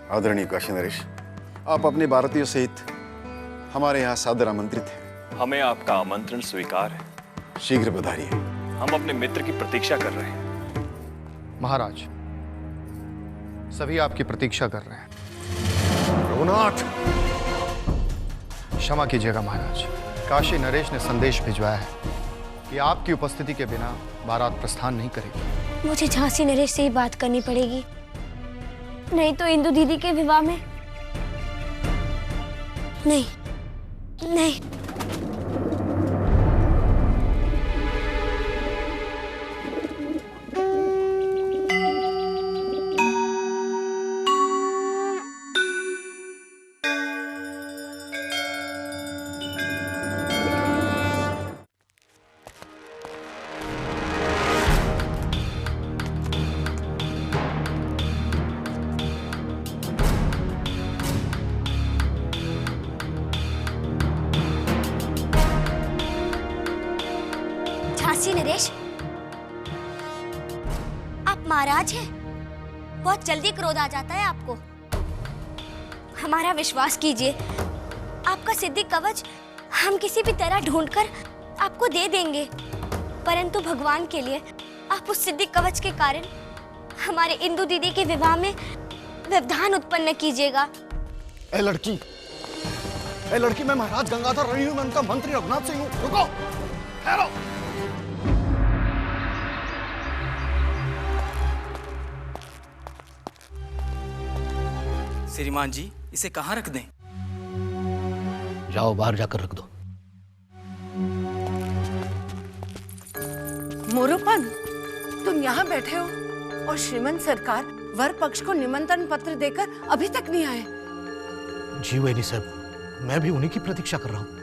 आदरणीय काशी नरेश, आप अपने भारतीयों सहित हमारे यहाँ सादर आमंत्रित हैं। हमें आपका आमंत्रण स्वीकार है। शीघ्र पधारिए। हम अपने मित्र की प्रतीक्षा कर रहे हैं। महाराज, सभी आपकी प्रतीक्षा कर रहे हैं। रघुनाथ, क्षमा कीजिएगा महाराज, काशी नरेश ने संदेश भिजवाया है कि आपकी उपस्थिति के बिना बारात प्रस्थान नहीं करेगी। मुझे झांसी नरेश से ही बात करनी पड़ेगी, नहीं तो इंदु दीदी के विवाह में नहीं। झांसी नरेश, आप महाराज हैं। बहुत जल्दी क्रोध आ जाता है आपको। हमारा विश्वास कीजिए, आपका सिद्धि कवच हम किसी भी तरह ढूंढकर आपको दे देंगे, परंतु भगवान के लिए आप उस सिद्धि कवच के कारण हमारे इंदु दीदी के विवाह में व्यवधान उत्पन्न कीजिएगा। ए लड़की, मैं महाराज गंगाधर रही हूँ, मैं उनका मंत्री रघुनाथ सिंह हूँ। रुको, ठहरो। श्रीमान जी, इसे कहाँ रख दें? जाओ बाहर जाकर रख दो। मोरोपन, तुम यहाँ बैठे हो और श्रीमंत सरकार वर पक्ष को निमंत्रण पत्र देकर अभी तक नहीं आए। जी वेनी साहब, मैं भी उन्हीं की प्रतीक्षा कर रहा हूँ।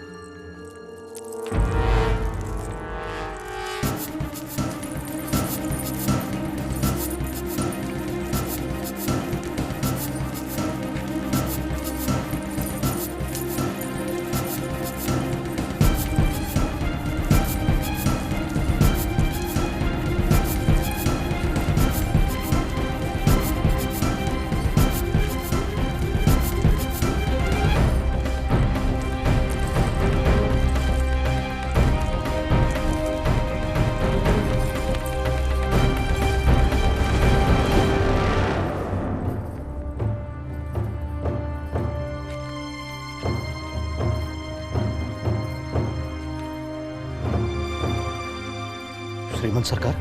श्रीमंत सरकार,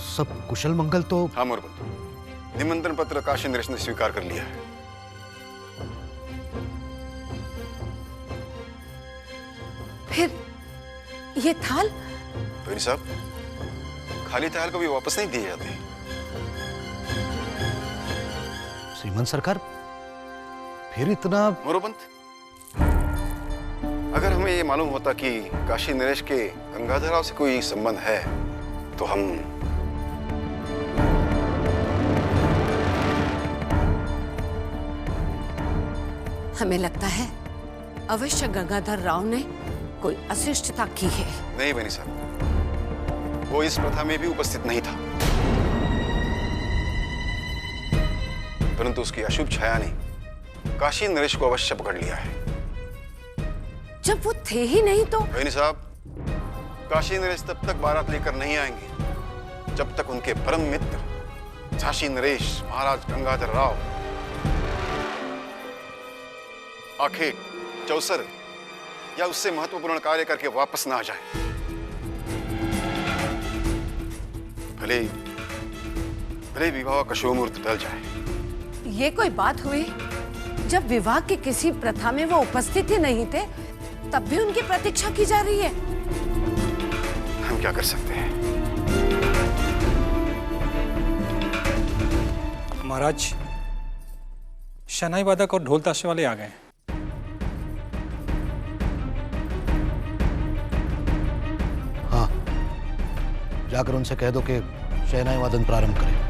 सब कुशल मंगल तो? हाँ मोरबंद, निमंत्रण पत्र काशी नरेश ने स्वीकार कर लिया है। फिर ये थाल? वेनी साहब, खाली थाल कभी वापस नहीं दिए जाते। श्रीमंत सरकार, फिर इतना? मोरोपंत, अगर हमें ये मालूम होता कि काशी नरेश के गंगाधर राव से कोई संबंध है तो हम हमें लगता है अवश्य गंगाधर राव ने कोई अशिष्टता की है। नहीं बनी साहब, वो इस प्रथा में भी उपस्थित नहीं था, परंतु उसकी अशुभ छाया ने काशी नरेश को अवश्य पकड़ लिया है। जब वो थे ही नहीं तो? बनी साहब, काशी नरेश तब तक बारात लेकर नहीं आएंगे जब तक उनके परम मित्र झांसी नरेश महाराज गंगाधर राव आखेट, चौसर या उससे महत्वपूर्ण कार्य करके वापस ना आ जाए। भले विवाह का शुभ मुहूर्त टल जाए। ये कोई बात हुई? जब विवाह की किसी प्रथा में वो उपस्थित ही नहीं थे, तब भी उनकी प्रतीक्षा की जा रही है। हम क्या कर सकते हैं? महाराज, शहनाई वादक और ढोल ताशे वाले आ गए। हाँ, जाकर उनसे कह दो कि शहनाई वादन प्रारंभ करें।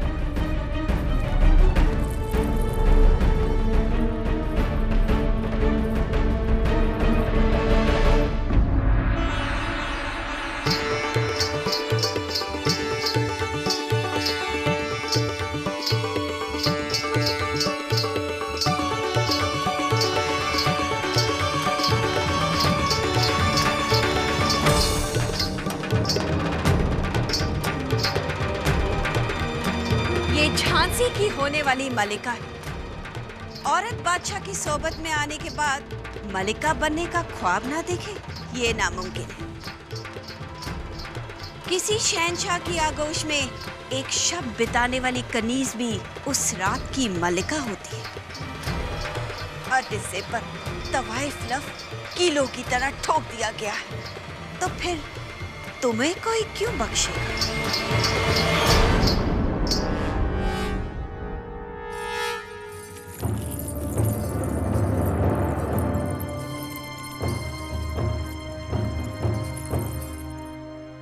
होने वाली मलिका है। औरत बादशाह की सोबत में आने के बाद मलिका बनने का ख्वाब ना देखे, ये नामुमकिन है। किसी शहंशाह की आगोश में एक शब बिताने वाली कनीज भी उस रात की मलिका होती है। और इसे पर तवाइफ लफ्ज़ कीलों की तरह ठोक दिया गया है, तो फिर तुम्हें कोई क्यों बख्शेगा?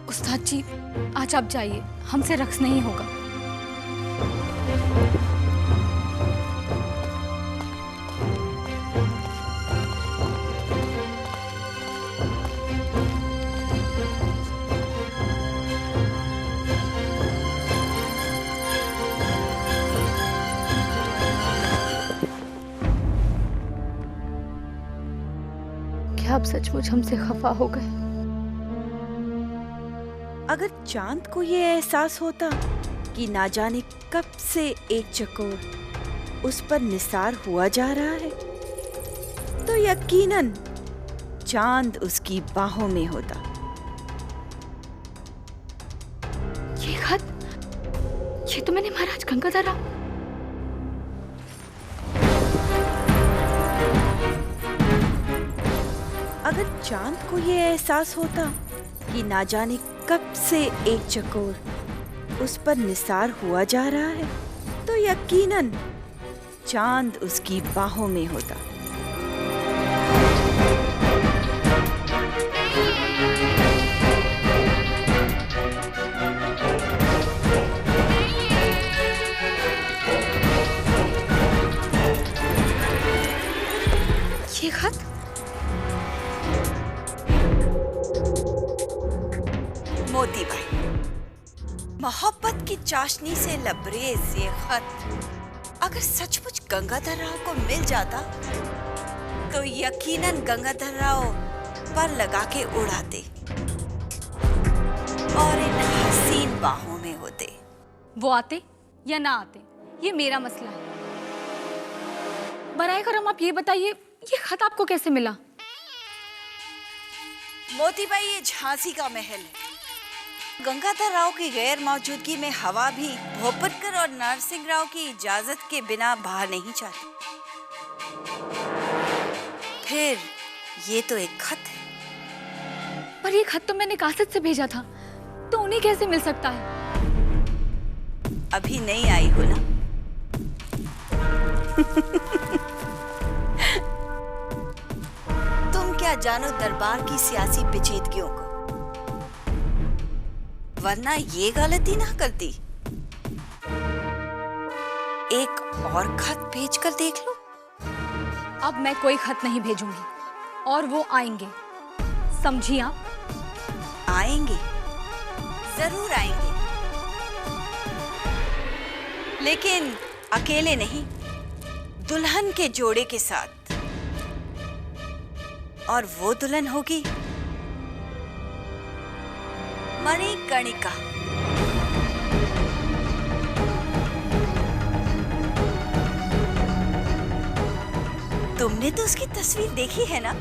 उस्ताद जी, आज आप जाइए, हमसे रक्स नहीं होगा। क्या आप सचमुच हमसे खफा हो गए? अगर चांद को ये एहसास होता कि ना जाने कब से एक चकोर उस पर निसार हुआ जा रहा है, तो यकीनन चांद उसकी बाहों में होता। ये खत, ये तो मैंने महाराज गंगाधर राव। अगर चांद को ये एहसास होता कि ना जाने कब से एक चकोर उस पर निसार हुआ जा रहा है, तो यकीनन चांद उसकी बाहों में होता। ये खत मोती भाई, मोहब्बत की चाशनी से लबरेज ये खत अगर सचमुच गंगाधर राव को मिल जाता, तो यकीनन गंगाधर राव पर लगा के उड़ाते और इन हसीन बाहों में होते। वो आते या ना आते, ये मेरा मसला है। बराए करम आप ये बताइए, ये खत आपको कैसे मिला? मोती भाई, ये झांसी का महल है। गंगाधर राव की गैर मौजूदगी में हवा भी भोपटकर और नरसिंह राव की इजाजत के बिना बाहर नहीं जाती। फिर ये तो एक खत है। पर ये खत तो मैंने कासिद से भेजा था, तो उन्हें कैसे मिल सकता है? अभी नहीं आई हो ना? तुम क्या जानो दरबार की सियासी पेचीदगियों को, वरना ये गलती ना करती। एक और खत भेजकर देख लो। अब मैं कोई खत नहीं भेजूंगी, और वो आएंगे, समझी आप? आएंगे, जरूर आएंगे, लेकिन अकेले नहीं, दुल्हन के जोड़े के साथ। और वो दुल्हन होगी मणिकर्णिका। तुमने तो उसकी तस्वीर देखी है ना?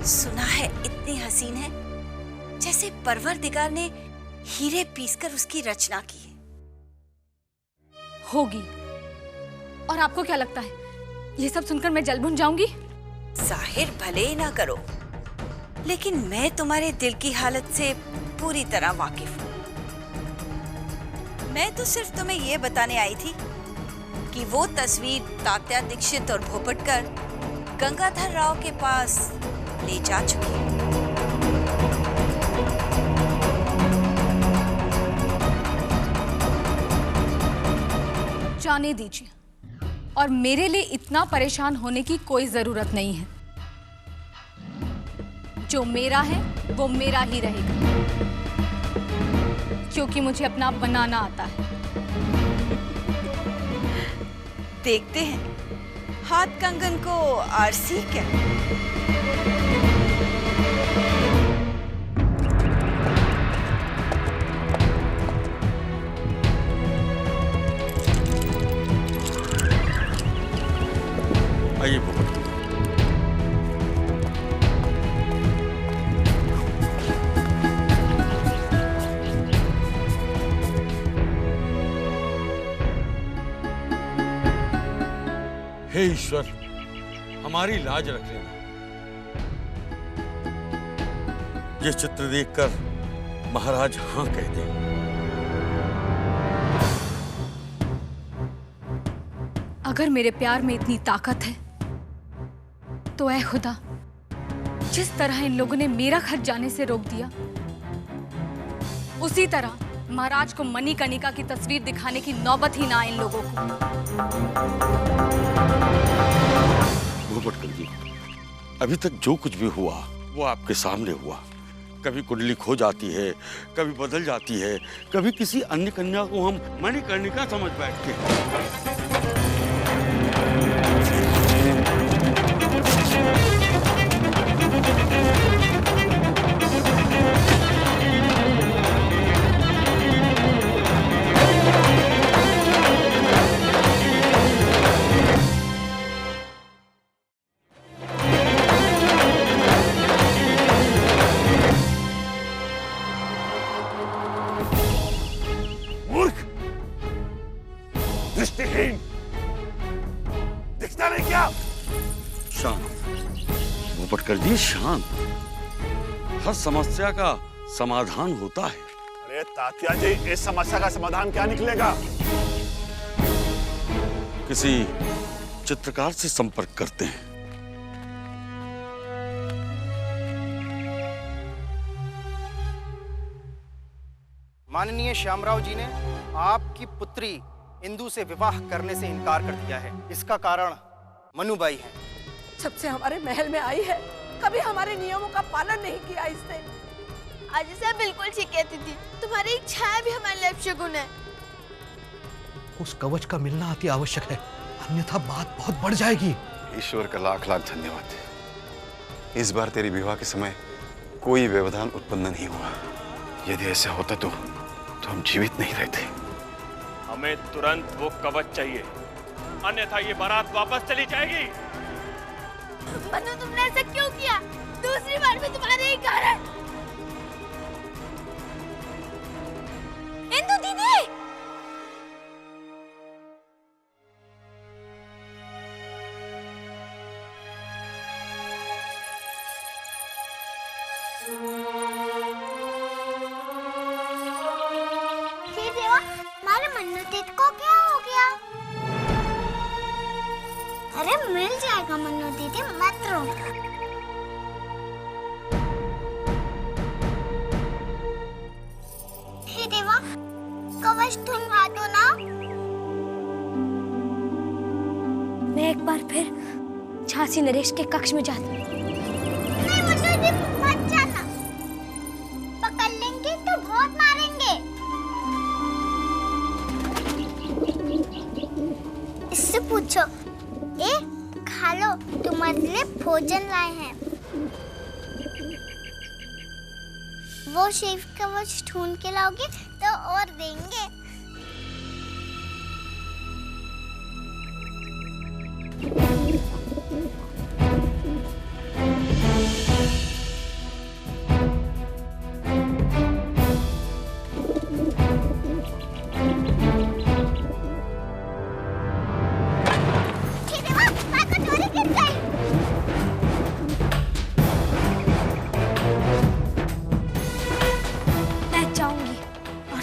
सुना है इतनी हसीन है जैसे परवरदिगार ने हीरे पीसकर उसकी रचना की है। होगी। और आपको क्या लगता है, ये सब सुनकर मैं जल भुन जाऊंगी? जाहिर भले ही ना करो, लेकिन मैं तुम्हारे दिल की हालत से पूरी तरह वाकिफ हूँ। मैं तो सिर्फ तुम्हें ये बताने आई थी कि वो तस्वीर तात्या दीक्षित और भोपटकर गंगाधर राव के पास ले जा चुकी है। जाने दीजिए, और मेरे लिए इतना परेशान होने की कोई जरूरत नहीं है। जो मेरा है वो मेरा ही रहेगा, क्योंकि मुझे अपना बनाना आता है। देखते हैं हाथ कंगन को आरसी क्या। आइए भूपत। हे ईश्वर, हमारी लाज रख लेना। ये चित्र देखकर महाराज हाँ कह दें। अगर मेरे प्यार में इतनी ताकत है तो ऐ खुदा, जिस तरह इन लोगों ने मेरा खत जाने से रोक दिया, उसी तरह महाराज को मणिकर्णिका की तस्वीर दिखाने की नौबत ही ना आए इन लोगों को। भूपटकर जी, अभी तक जो कुछ भी हुआ वो आपके सामने हुआ। कभी कुंडली खो जाती है, कभी बदल जाती है, कभी किसी अन्य कन्या को हम मणिकर्णिका समझ बैठते हैं। दृष्टिहीन, दिखता नहीं क्या? शांत भूपटकर जी, शांत। हर समस्या का समाधान होता है। अरे तात्या जी, इस समस्या का समाधान क्या निकलेगा? किसी चित्रकार से संपर्क करते हैं। माननीय श्यामराव जी ने आपकी पुत्री इंदु से विवाह करने से इनकार कर दिया है। इसका कारण मनुबाई है। जब से हमारे महल में आई है, कभी हमारे नियमों का पालन नहीं किया इसने। आज से बिल्कुल ठीक कहती थी, तुम्हारी इच्छाएं भी हमारे लिए अपशगुन है। उस कवच का मिलना अति आवश्यक है, अन्यथा बात बहुत बढ़ जाएगी। ईश्वर का लाख लाख धन्यवाद। इस बार तेरी विवाह के समय कोई व्यवधान उत्पन्न नहीं हुआ। यदि ऐसा होता तो हम जीवित नहीं रहते। हमें तुरंत वो कवच चाहिए, अन्यथा ये बारात वापस चली जाएगी। मनु, तुमने ऐसा क्यों किया? दूसरी बार भी तुम्हारे ही कारण। इंदु दीदी, को क्या हो गया? अरे मिल जाएगा मन्नू दीदी, मत रो। हे देवा, कवच ढूंढवा दो ना। मैं एक बार फिर झांसी नरेश के कक्ष में जाती हूँ। नहीं मन्नू दीदी, मत जाना। पकड़ लेंगे तो बहुत मारेंगे। इससे पूछो, खा लो, तुम्हारे लिए भोजन लाए हैं। वो शिव कवच ढूंढ के लाओगे तो और देंगे।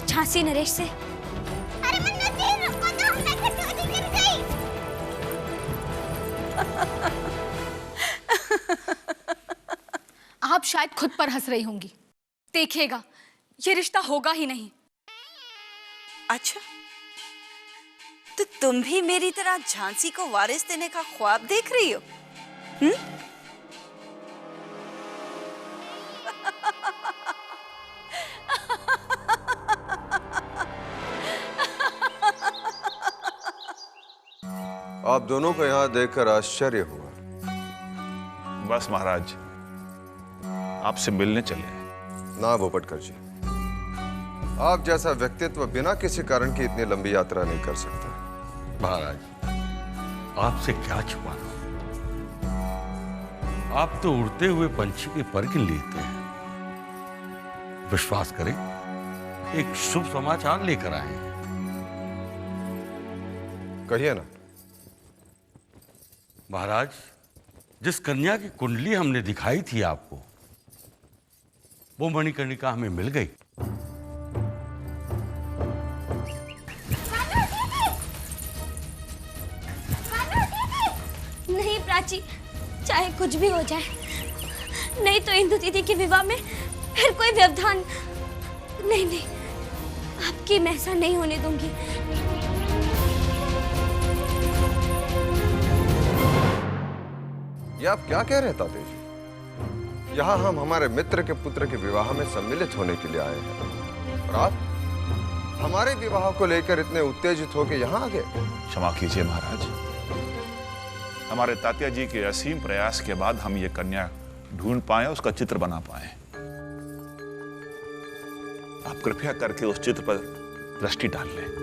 झांसी नरेश से। अरे मन्नू जी, रुको तो, मैं कटोरी गिर गई। आप शायद खुद पर हंस रही होंगी। देखिएगा, ये रिश्ता होगा ही नहीं। अच्छा, तो तुम भी मेरी तरह झांसी को वारिस देने का ख्वाब देख रही हो? आप दोनों को यहाँ देखकर आश्चर्य हुआ। बस महाराज, आपसे मिलने चले। ना भूपटकर जी, आप जैसा व्यक्तित्व बिना किसी कारण की इतनी लंबी यात्रा नहीं कर सकता। महाराज, आपसे क्या छुपाना, आप तो उड़ते हुए पंछी के पर गिन लेते हैं। विश्वास करें, एक शुभ समाचार लेकर आए हैं। कहिए ना। महाराज, जिस कन्या की कुंडली हमने दिखाई थी आपको, वो मणिकर्णिका हमें मिल गई। नहीं प्राची, चाहे कुछ भी हो जाए, नहीं तो इंदु दीदी के विवाह में फिर कोई व्यवधान नहीं। नहीं, आपकी मैं ऐसा नहीं होने दूंगी। ये आप क्या कह रहे हैं ताते जी? यहाँ हम हमारे मित्र के पुत्र के विवाह में सम्मिलित होने के लिए आए हैं, और आप हमारे विवाह को लेकर इतने उत्तेजित होकर यहाँ आ गए। क्षमा कीजिए महाराज, हमारे तात्या जी के असीम प्रयास के बाद हम ये कन्या ढूंढ पाए, उसका चित्र बना पाए। आप कृपया करके उस चित्र पर दृष्टि डाल लें।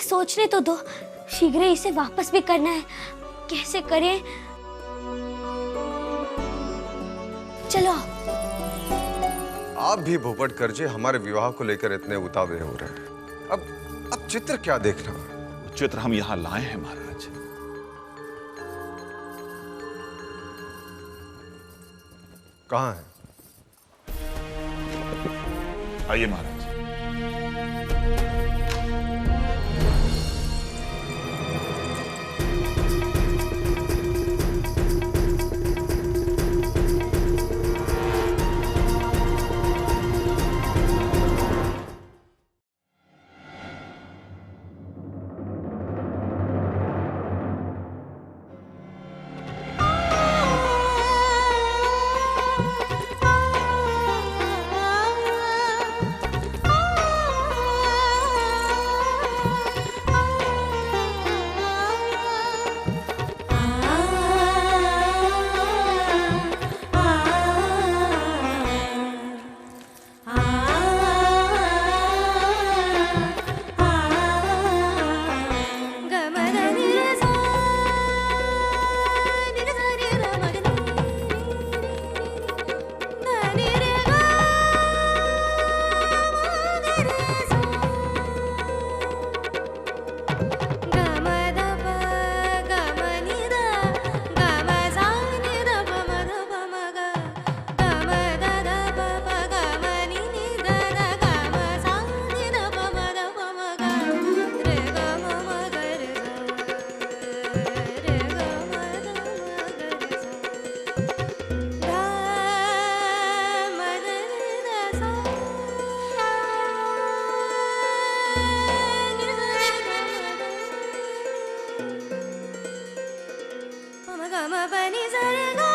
सोचने तो दो, शीघ्र ही इसे वापस भी करना है। कैसे करें? चलो। आप भी भोपटकर जी हमारे विवाह को लेकर इतने उतावले हो रहे हैं। अब चित्र क्या देखना है? चित्र हम यहां लाए हैं महाराज। कहां है? आइए महाराज। Bani Zarega